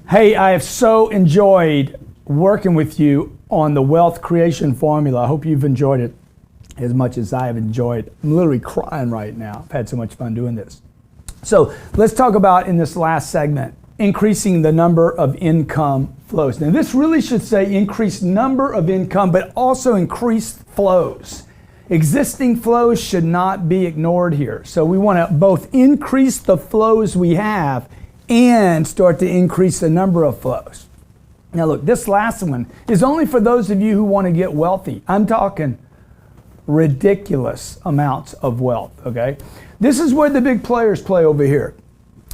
Hey, I have so enjoyed working with you on the wealth creation formula. I hope you've enjoyed it as much as I have enjoyed. I'm literally crying right now. I've had so much fun doing this. So let's talk about, in this last segment, increasing the number of income flows. Now this really should say increased number of income, but also increased flows. Existing flows should not be ignored here. So we want to both increase the flows we have and start to increase the number of flows. Now look, this last one is only for those of you who want to get wealthy. I'm talking ridiculous amounts of wealth, okay? This is where the big players play over here.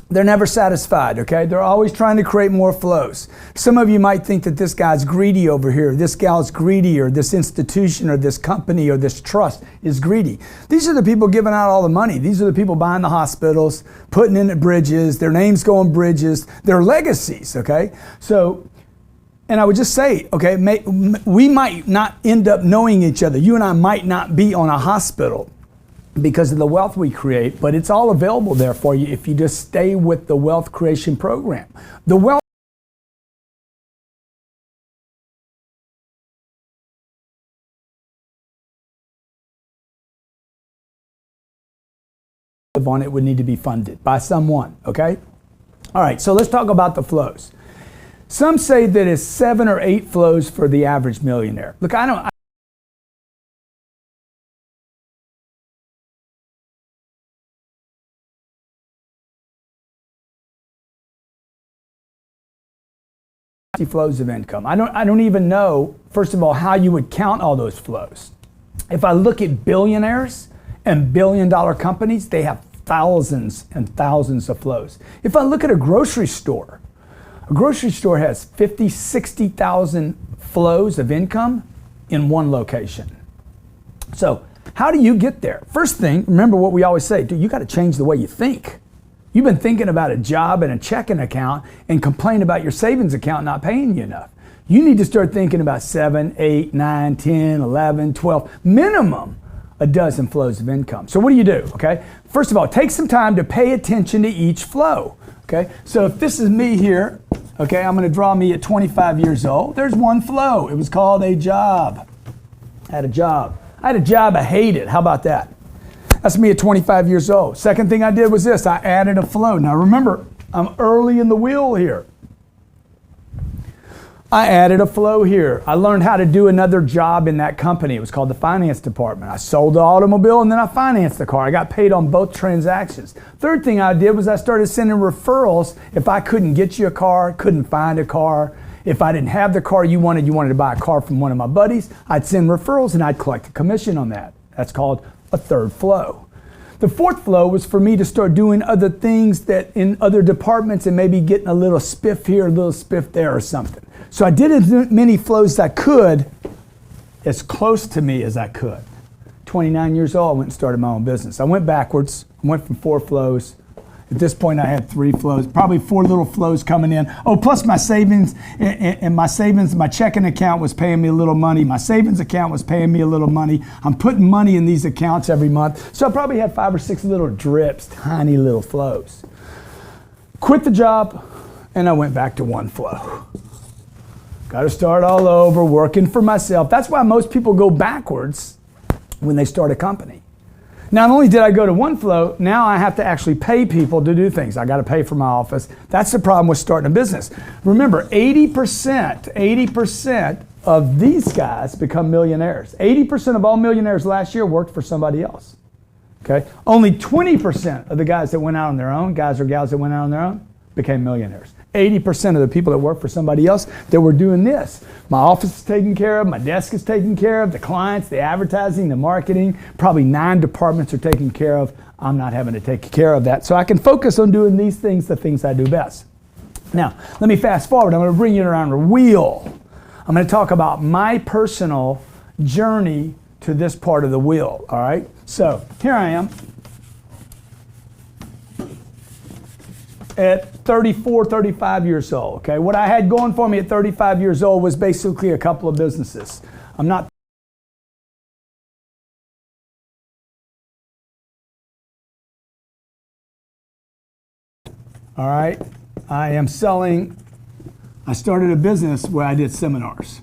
They're never satisfied, okay? They're always trying to create more flows. Some of you might think that this guy's greedy over here, this gal's greedy, or this institution or this company or this trust is greedy. These are the people giving out all the money. These are the people buying the hospitals, putting in the bridges, their names go on bridges, their legacies, okay? So, and I would just say, okay, we might not end up knowing each other. You and I might not be on a hospital because of the wealth we create, but it's all available there for you if you just stay with the wealth creation program. The wealth on it would need to be funded by someone, okay? All right, so let's talk about the flows. Some say that it's 7 or 8 flows for the average millionaire. Look, I don't flows of income. I don't even know, first of all, how you would count all those flows. If I look at billionaires and billion-dollar companies, they have thousands and thousands of flows. If I look at a grocery store has 50, 60,000 flows of income in one location. So how do you get there? First thing, remember what we always say, dude, you got to change the way you think. You've been thinking about a job and a checking account and complain about your savings account not paying you enough. You need to start thinking about 7, 8, 9, 10, 11, 12, minimum a dozen flows of income. So what do you do, okay? First of all, take some time to pay attention to each flow, okay? So if this is me here, okay, I'm gonna draw me at 25 years old. There's one flow. It was called a job. I had a job, I hated. How about that? That's me at 25 years old. Second thing I did was this, I added a flow. Now remember, I'm early in the wheel here. I added a flow here. I learned how to do another job in that company. It was called the finance department. I sold the automobile and then I financed the car. I got paid on both transactions. Third thing I did was I started sending referrals. If I couldn't get you a car, couldn't find a car, if I didn't have the car you wanted to buy a car from one of my buddies, I'd send referrals and I'd collect a commission on that. That's called a third flow. The fourth flow was for me to start doing other things that in other departments and maybe getting a little spiff here, a little spiff there or something. So I did as many flows as I could, as close to me as I could. 29 years old, I went and started my own business. I went backwards, I went from 4 flows. At this point I had 3 flows, probably 4 little flows coming in. Oh, plus my savings, and my checking account was paying me a little money. My savings account was paying me a little money. I'm putting money in these accounts every month. So I probably had 5 or 6 little drips, tiny little flows. Quit the job, and I went back to 1 flow. Got to start all over, working for myself. That's why most people go backwards when they start a company. Not only did I go to 1 flow, now I have to actually pay people to do things. I got to pay for my office. That's the problem with starting a business. Remember, 80% of these guys become millionaires. 80% of all millionaires last year worked for somebody else. Okay? Only 20% of the guys that went out on their own, guys or gals that went out on their own, became millionaires. 80% of the people that work for somebody else that were doing this. My office is taken care of, my desk is taken care of, the clients, the advertising, the marketing, probably 9 departments are taken care of. I'm not having to take care of that. So I can focus on doing these things, the things I do best. Now, let me fast forward. I'm going to bring you around a wheel. I'm going to talk about my personal journey to this part of the wheel, all right? So here I am. At 34, 35 years old, okay? What I had going for me at 35 years old was basically a couple of businesses. I'm not all right, I am selling I started a business where I did seminars.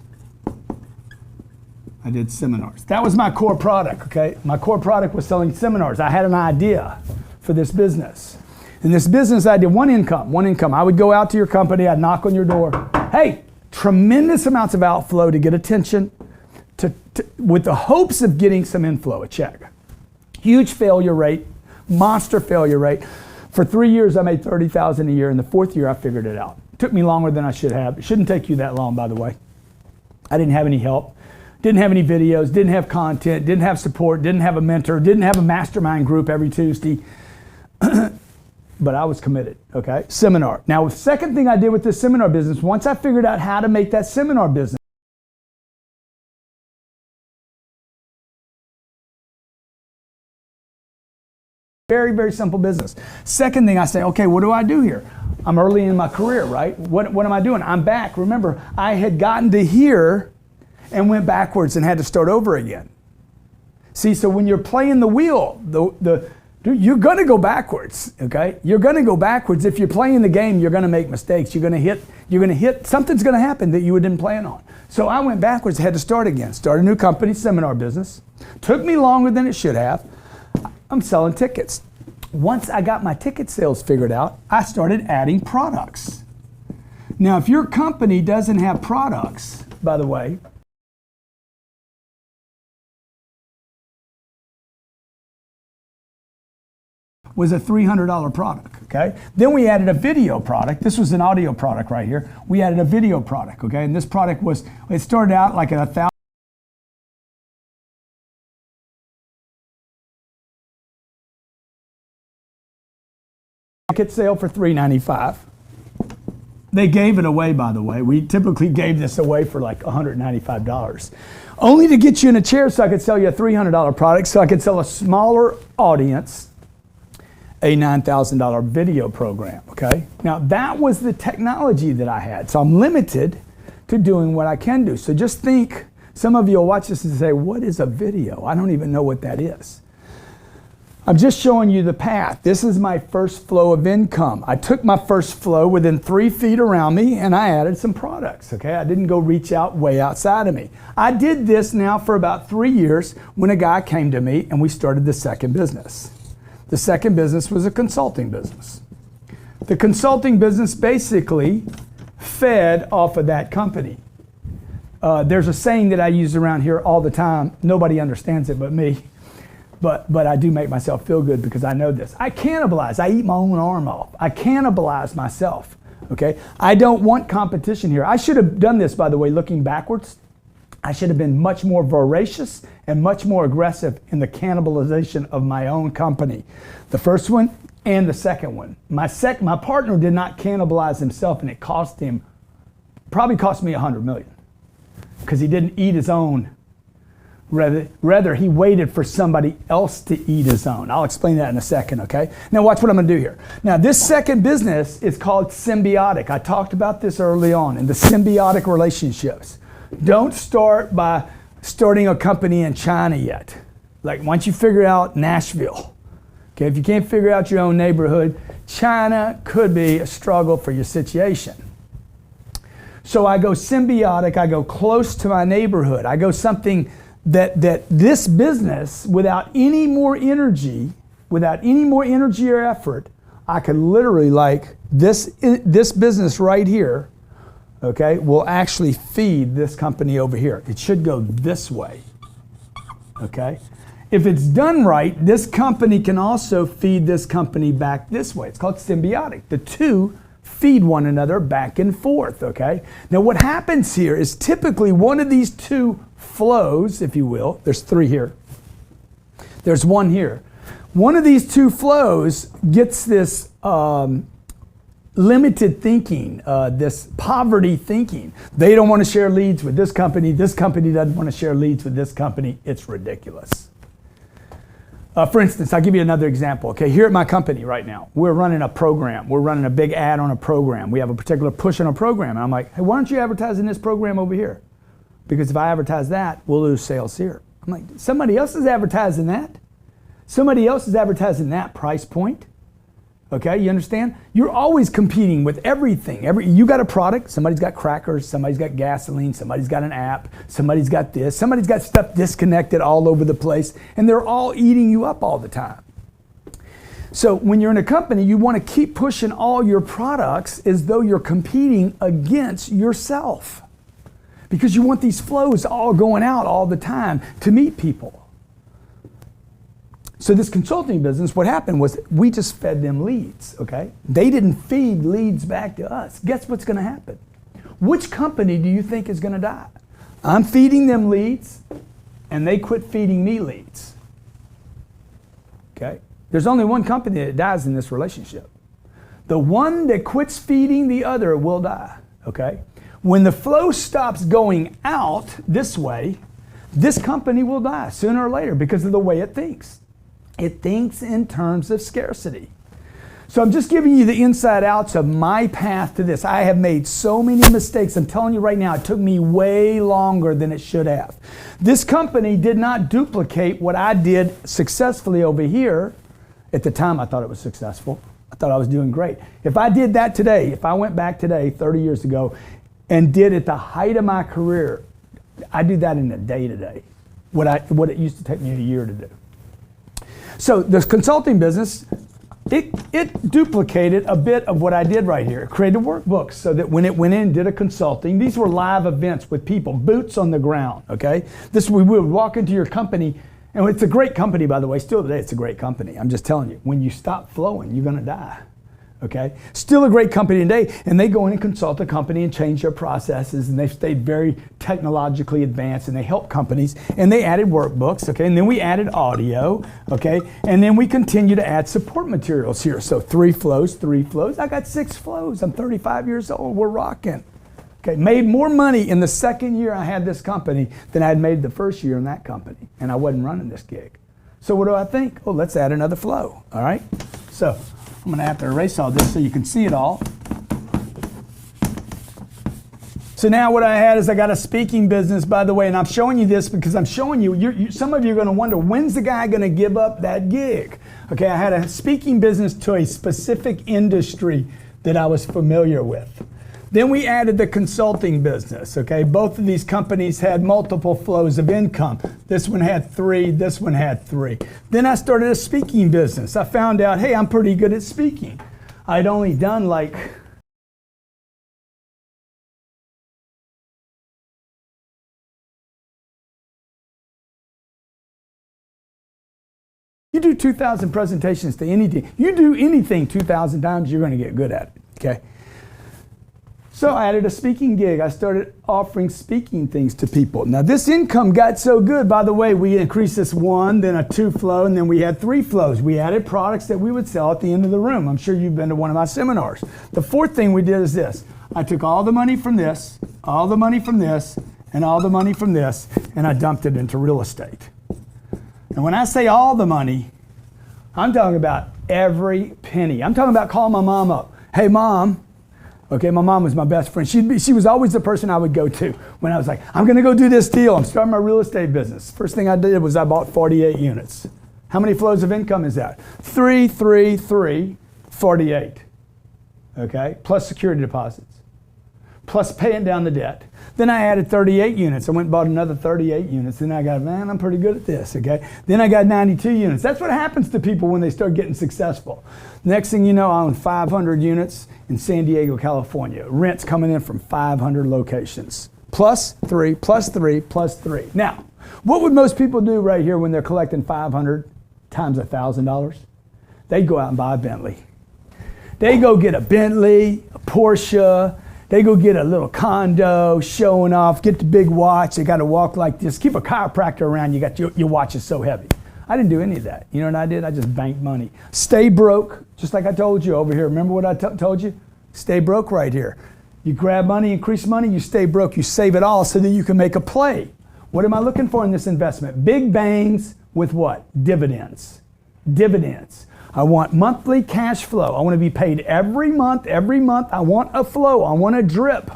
That was my core product, okay? My core product was selling seminars. I had an idea for this business. In this business, I did one income. I would go out to your company, I'd knock on your door. Hey, tremendous amounts of outflow to get attention, with the hopes of getting some inflow, a check. Huge failure rate, monster failure rate. For 3 years, I made $30,000 a year. In the 4th year, I figured it out. It took me longer than I should have. It shouldn't take you that long, by the way. I didn't have any help. Didn't have any videos, didn't have content, didn't have support, didn't have a mentor, didn't have a mastermind group every Tuesday. But I was committed, okay? Seminar. Now, the second thing I did with this seminar business, once I figured out how to make that seminar business, very, very simple business. Second thing I say, okay, what do I do here? I'm early in my career, right? What am I doing? I'm back. Remember, I had gotten to here and went backwards and had to start over again. See, so when you're playing the wheel, you're going to go backwards, okay? You're going to go backwards. If you're playing the game, you're going to make mistakes. You're going to hit, something's going to happen that you didn't plan on. So I went backwards, had to start again. Start a new company, seminar business. Took me longer than it should have. I'm selling tickets. Once I got my ticket sales figured out, I started adding products. Now, if your company doesn't have products, by the way, was a $300 product, okay? Then we added a video product. This was an audio product right here. We added a video product, okay? And this product was, it started out like $1,000. Ticket sale for $395. They gave it away, by the way. We typically gave this away for like $195. Only to get you in a chair so I could sell you a $300 product, so I could sell a smaller audience a $9,000 video program, okay? Now that was the technology that I had. So I'm limited to doing what I can do. So just think, some of you will watch this and say, what is a video? I don't even know what that is. I'm just showing you the path. This is my first flow of income. I took my first flow within 3 feet around me and I added some products, okay? I didn't go reach out way outside of me. I did this now for about 3 years when a guy came to me and we started the second business. The second business was a consulting business. The consulting business basically fed off of that company. There's a saying that I use around here all the time. Nobody understands it but me. But I do make myself feel good because I know this. I cannibalize. I eat my own arm off. I cannibalize myself. Okay? I don't want competition here. I should have done this, by the way, looking backwards. I should have been much more voracious and much more aggressive in the cannibalization of my own company. The first one and the second one. My partner did not cannibalize himself, and it cost him, probably cost me $100 million, because he didn't eat his own. Rather, he waited for somebody else to eat his own. I'll explain that in a second, okay? Now watch what I'm gonna do here. Now this second business is called symbiotic. I talked about this early on in the symbiotic relationships. Don't start by starting a company in China yet. Like once you figure out Nashville, okay, if you can't figure out your own neighborhood, China could be a struggle for your situation. So I go symbiotic, I go close to my neighborhood. I go something that this business, without any more energy or effort, I could literally, like this business right here, okay, will actually feed this company over here. It should go this way, okay? If it's done right, this company can also feed this company back this way. It's called symbiotic. The two feed one another back and forth, okay? Now what happens here is typically one of these two flows, if you will, there's three here, there's one here. One of these two flows gets this limited thinking, this poverty thinking. They don't want to share leads with this company doesn't want to share leads with this company. It's ridiculous. For instance, I'll give you another example. Okay, here at my company right now, we're running a program. We're running a big ad on a program. We have a particular push on a program. And I'm like, hey, why aren't you advertising this program over here? Because if I advertise that, we'll lose sales here. I'm like, somebody else is advertising that. Somebody else is advertising that price point. Okay, you understand? You're always competing with everything. You got a product, somebody's got crackers, somebody's got gasoline, somebody's got an app, somebody's got this, somebody's got stuff disconnected all over the place, and they're all eating you up all the time. So when you're in a company, you want to keep pushing all your products as though you're competing against yourself, because you want these flows all going out all the time to meet people. So this consulting business, what happened was we just fed them leads, okay? They didn't feed leads back to us. Guess what's going to happen? Which company do you think is going to die? I'm feeding them leads, and they quit feeding me leads, okay? There's only one company that dies in this relationship. The one that quits feeding the other will die, okay? When the flow stops going out this way, this company will die sooner or later because of the way it thinks. It thinks in terms of scarcity. So I'm just giving you the inside outs of my path to this. I have made so many mistakes. I'm telling you right now, it took me way longer than it should have. This company did not duplicate what I did successfully over here. At the time, I thought it was successful. I thought I was doing great. If I did that today, if I went back today, 30 years ago, and did at the height of my career, I do that in a day today, what it used to take me a year to do. So this consulting business, it duplicated a bit of what I did right here. It created workbooks so that when it went in and did a consulting, these were live events with people, boots on the ground, okay? We would walk into your company, and it's a great company, by the way. Still today, it's a great company. I'm just telling you, when you stop flowing, you're gonna die, okay? Still a great company today, and they go in and consult a company and change their processes, and they've stayed very technologically advanced, and they help companies, and they added workbooks, okay? And then we added audio, okay? And then we continue to add support materials here. So 3 flows. I got 6 flows. I'm 35 years old. We're rocking. Okay, made more money in the second year I had this company than I had made the first year in that company, and I wasn't running this gig. So what do I think? Oh, let's add another flow, all right? So I'm gonna have to erase all this so you can see it all. So now what I had is I got a speaking business, by the way, and I'm showing you this because I'm showing you, some of you are gonna wonder, when's the guy gonna give up that gig? Okay, I had a speaking business to a specific industry that I was familiar with. Then we added the consulting business, okay? Both of these companies had multiple flows of income. This one had 3, this one had 3. Then I started a speaking business. I found out, hey, I'm pretty good at speaking. I'd only done like you do 2,000 presentations to anything. You do anything 2,000 times, you're gonna get good at it, okay? So I added a speaking gig. I started offering speaking things to people. Now this income got so good, by the way, we increased this 1, then a 2 flow, and then we had 3 flows. We added products that we would sell at the end of the room. I'm sure you've been to one of my seminars. The 4th thing we did is this. I took all the money from this, all the money from this, and all the money from this, and I dumped it into real estate. And when I say all the money, I'm talking about every penny. I'm talking about calling my mom up. Hey mom, okay, my mom was my best friend. She was always the person I would go to when I was like, I'm gonna go do this deal. I'm starting my real estate business. First thing I did was I bought 48 units. How many flows of income is that? 3, 3, 3, 48, okay? Plus security deposits, plus paying down the debt. Then I added 38 units. I went and bought another 38 units. Then I got, man, I'm pretty good at this, okay? Then I got 92 units. That's what happens to people when they start getting successful. Next thing you know, I own 500 units in San Diego, California. Rent's coming in from 500 locations. Plus 3, plus 3, plus 3. Now, what would most people do right here when they're collecting 500 times $1,000? They'd go out and buy a Bentley. They go get a Bentley, a Porsche. They go get a little condo, showing off, get the big watch. They got to walk like this. Keep a chiropractor around. You got your watch is so heavy. I didn't do any of that. You know what I did? I just banked money. Stay broke, just like I told you over here. Remember what I told you? Stay broke right here. You grab money, increase money, you stay broke. You save it all so that you can make a play. What am I looking for in this investment? Big bangs with what? Dividends. Dividends. I want monthly cash flow. I want to be paid every month. Every month I want a flow. I want a drip.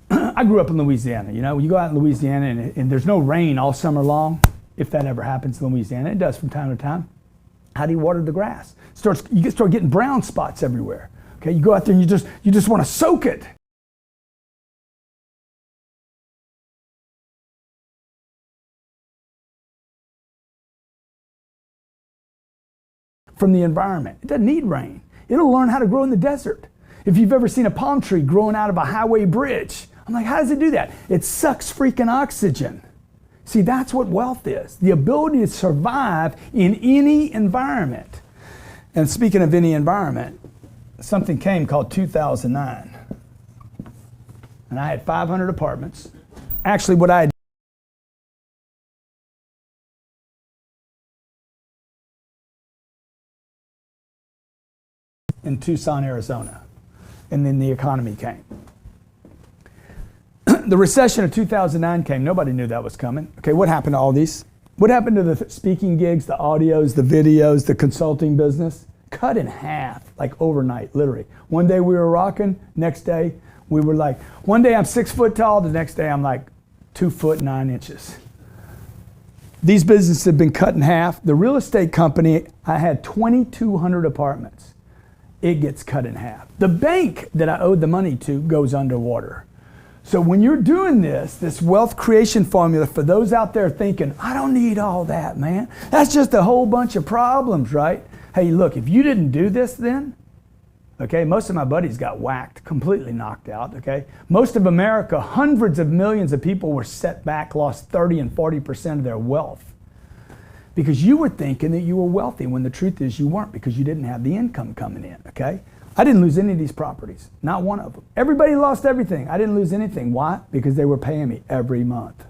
I grew up in Louisiana. You know, you go out in Louisiana and there's no rain all summer long, if that ever happens in Louisiana. It does from time to time. How do you water the grass? You start getting brown spots everywhere. Okay, you go out there and you just want to soak it. From the environment. It doesn't need rain. It'll learn how to grow in the desert. If you've ever seen a palm tree growing out of a highway bridge, I'm like, how does it do that? It sucks freaking oxygen. See, that's what wealth is. The ability to survive in any environment. And speaking of any environment, something came called 2009. And I had 500 apartments. Actually, what I had in Tucson, Arizona. And then the economy came. The recession of 2009 came. Nobody knew that was coming. Okay, what happened to all these? What happened to the speaking gigs, the audios, the videos, the consulting business? Cut in half, like overnight, literally. One day we were rocking, next day we were like, one day I'm 6 foot tall, the next day I'm like 2 foot 9 inches. These businesses have been cut in half. The real estate company, I had 2,200 apartments. It gets cut in half. The bank that I owed the money to goes underwater. So when you're doing this wealth creation formula, for those out there thinking, I don't need all that, man. That's just a whole bunch of problems, right? Hey, look, if you didn't do this then, okay, most of my buddies got whacked, completely knocked out, okay? Most of America, hundreds of millions of people were set back, lost 30 and 40% of their wealth. Because you were thinking that you were wealthy when the truth is you weren't, because you didn't have the income coming in, okay? I didn't lose any of these properties, not one of them. Everybody lost everything. I didn't lose anything. Why? Because they were paying me every month.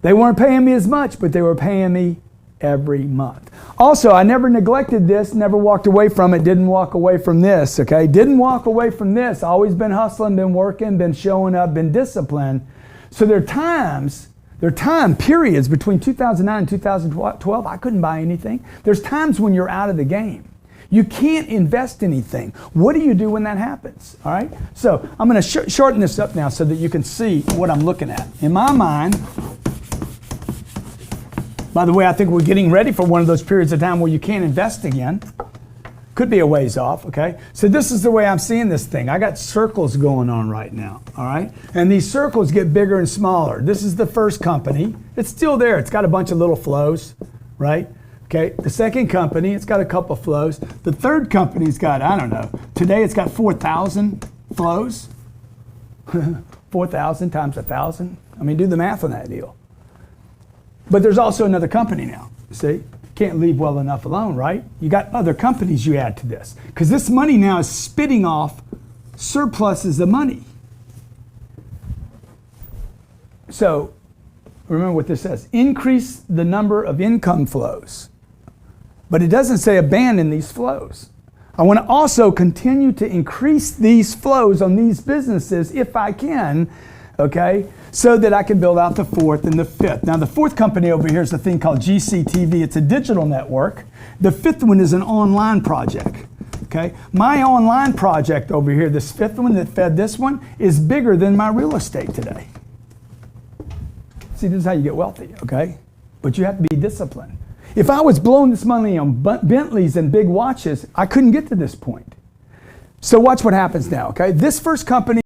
They weren't paying me as much, but they were paying me every month. Also, I never neglected this, never walked away from it, didn't walk away from this, okay? Didn't walk away from this. Always been hustling, been working, been showing up, been disciplined. So there are time periods between 2009 and 2012, I couldn't buy anything. There's times when you're out of the game. You can't invest anything. What do you do when that happens? All right? So I'm going to shorten this up now so that you can see what I'm looking at. In my mind, by the way, I think we're getting ready for one of those periods of time where you can't invest again. Could be a ways off, okay? So this is the way I'm seeing this thing. I got circles going on right now, all right? And these circles get bigger and smaller. This is the first company. It's still there. It's got a bunch of little flows, right? Okay, the second company, it's got a couple flows. The third company's got, I don't know, today it's got 4,000 flows. 4,000 times 1,000. I mean, do the math on that deal. But there's also another company now, see? Can't leave well enough alone, right? You got other companies you add to this. Because this money now is spitting off surpluses of money. So, remember what this says. Increase the number of income flows. But it doesn't say abandon these flows. I want to also continue to increase these flows on these businesses if I can, okay, so that I can build out the fourth and the fifth. Now the fourth company over here is a thing called GCTV. It's a digital network. The fifth one is an online project, okay? My online project over here, this fifth one that fed this one, is bigger than my real estate today. See, this is how you get wealthy, okay? But you have to be disciplined. If I was blowing this money on Bentleys and big watches, I couldn't get to this point. So watch what happens now, okay? This first company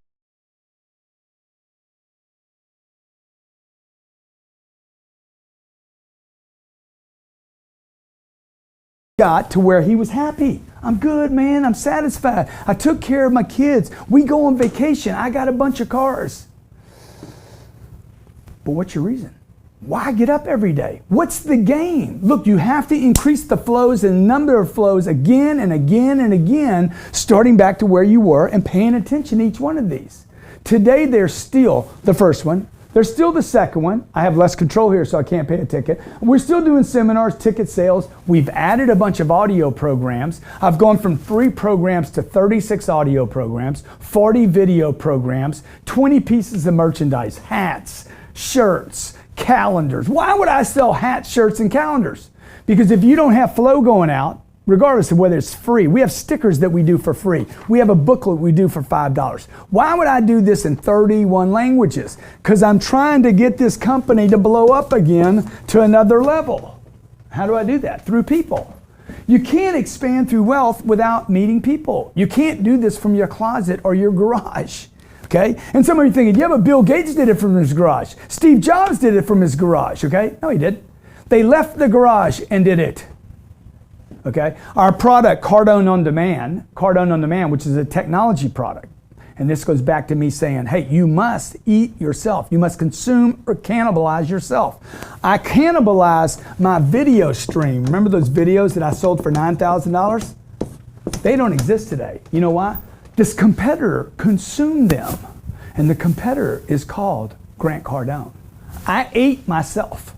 got to where he was happy. I'm good, man. I'm satisfied. I took care of my kids. We go on vacation. I got a bunch of cars. But what's your reason? Why get up every day? What's the game? Look, you have to increase the flows and number of flows again and again and again, starting back to where you were and paying attention to each one of these. Today, they're still the first one. They're still the second one. I have less control here, so I can't pay a ticket. We're still doing seminars, ticket sales. We've added a bunch of audio programs. I've gone from 3 programs to 36 audio programs, 40 video programs, 20 pieces of merchandise, hats, shirts, calendars. Why would I sell hats, shirts, and calendars? Because if you don't have flow going out, regardless of whether it's free, we have stickers that we do for free. We have a booklet we do for $5. Why would I do this in 31 languages? Because I'm trying to get this company to blow up again to another level. How do I do that? Through people. You can't expand through wealth without meeting people. You can't do this from your closet or your garage. Okay? And some of you are thinking, yeah, but Bill Gates did it from his garage. Steve Jobs did it from his garage. Okay? No, he didn't. They left the garage and did it. Okay? Our product, Cardone On Demand, which is a technology product. And this goes back to me saying, hey, you must eat yourself. You must consume or cannibalize yourself. I cannibalize my video stream. Remember those videos that I sold for $9,000? They don't exist today. You know why? This competitor consumed them. And the competitor is called Grant Cardone. I ate myself.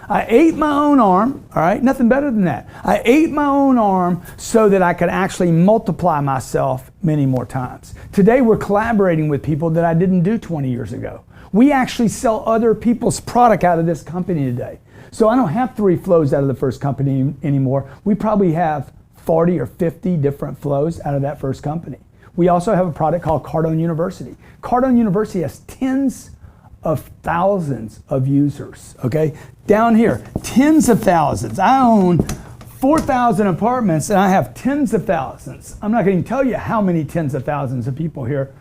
I ate my own arm, all right? Nothing better than that. I ate my own arm so that I could actually multiply myself many more times. Today we're collaborating with people that I didn't do 20 years ago. We actually sell other people's product out of this company today. So I don't have 3 flows out of the first company anymore. We probably have 40 or 50 different flows out of that first company. We also have a product called Cardone University. Cardone University has tens of thousands of users, okay? Down here, tens of thousands. I own 4,000 apartments and I have tens of thousands. I'm not going to tell you how many tens of thousands of people here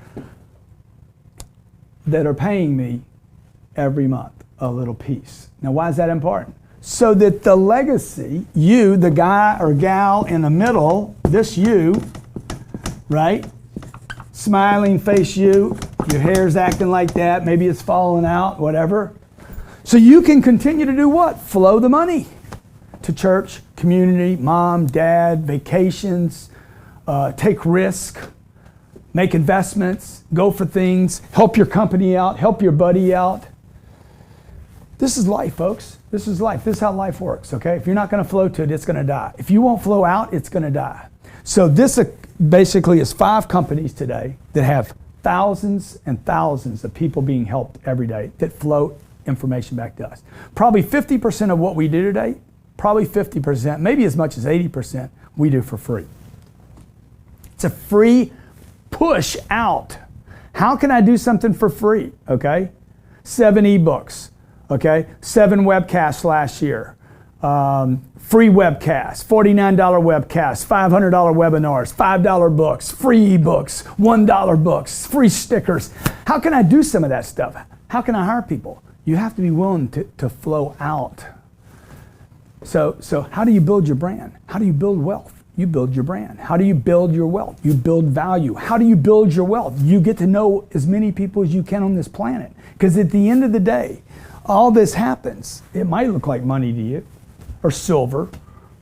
that are paying me every month a little piece. Now, why is that important? So that the legacy, you, the guy or gal in the middle, this you, right? Smiling face you, your hair's acting like that, maybe it's falling out, whatever. So you can continue to do what? Flow the money to church, community, mom, dad, vacations, take risk, make investments, go for things, help your company out, help your buddy out. This is life, folks. This is life. This is how life works, okay? If you're not going to flow to it, it's going to die. If you won't flow out, it's going to die. So this basically is 5 companies today that have thousands and thousands of people being helped every day that float information back to us. Probably 50% of what we do today, probably 50%, maybe as much as 80%, we do for free. It's a free push out. How can I do something for free? Okay, 7 ebooks. Okay, 7 webcasts last year. Free webcasts, $49 webcasts, $500 webinars, $5 books, free ebooks, $1 books, free stickers. How can I do some of that stuff? How can I hire people? You have to be willing to flow out. So how do you build your brand? How do you build wealth? You build your brand. How do you build your wealth? You build value. How do you build your wealth? You get to know as many people as you can on this planet. Because at the end of the day, all this happens. It might look like money to you, or silver,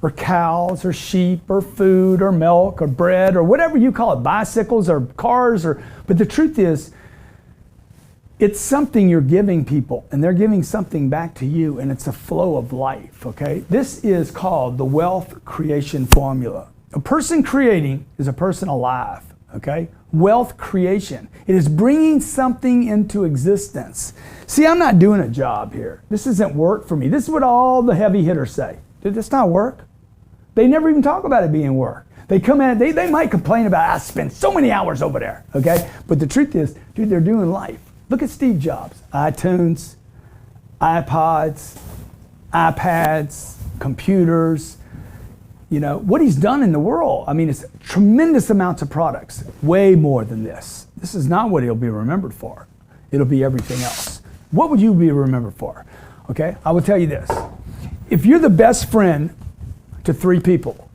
or cows, or sheep, or food, or milk, or bread, or whatever you call it, bicycles, or cars, but the truth is, it's something you're giving people, and they're giving something back to you, and it's a flow of life, okay? This is called the wealth creation formula. A person creating is a person alive, okay? Wealth creation. It is bringing something into existence. See, I'm not doing a job here. This isn't work for me. This is what all the heavy hitters say. Dude, that's not work. They never even talk about it being work. They come in, they might complain about, I spend so many hours over there, okay? But the truth is, dude, they're doing life. Look at Steve Jobs, iTunes, iPods, iPads, computers, you know, what he's done in the world. I mean, it's tremendous amounts of products, way more than this. This is not what he'll be remembered for. It'll be everything else. What would you be remembered for? Okay, I will tell you this. If you're the best friend to 3 people,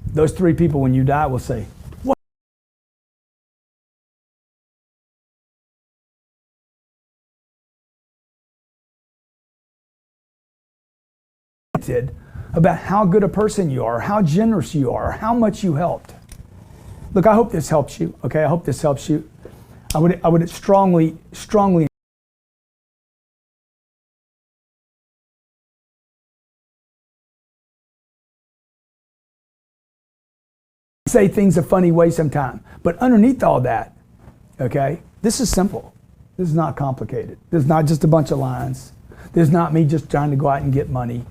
those 3 people when you die will say, what? About how good a person you are, how generous you are, how much you helped. Look, I hope this helps you. Okay, I hope this helps you. I would strongly say things a funny way sometime, but underneath all that, okay, this is simple. This is not complicated. This is not just a bunch of lines. This is not me just trying to go out and get money.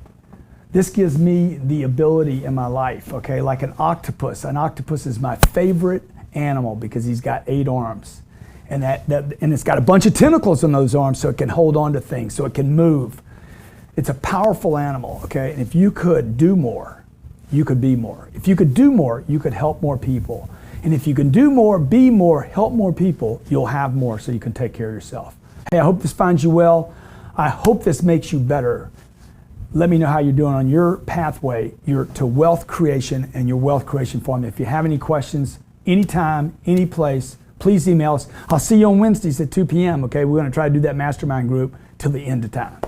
This gives me the ability in my life, okay, like an octopus. An octopus is my favorite animal because he's got 8 arms. And and it's got a bunch of tentacles on those arms so it can hold on to things, so it can move. It's a powerful animal, okay? And if you could do more you could be more. If you could do more, you could help more people. And if you can do more, be more, help more people, you'll have more so you can take care of yourself. Hey, I hope this finds you well. I hope this makes you better. Let me know how you're doing on your pathway to wealth creation and your wealth creation formula. If you have any questions, anytime, any place, please email us. I'll see you on Wednesdays at 2 p.m., okay? We're going to try to do that mastermind group till the end of time.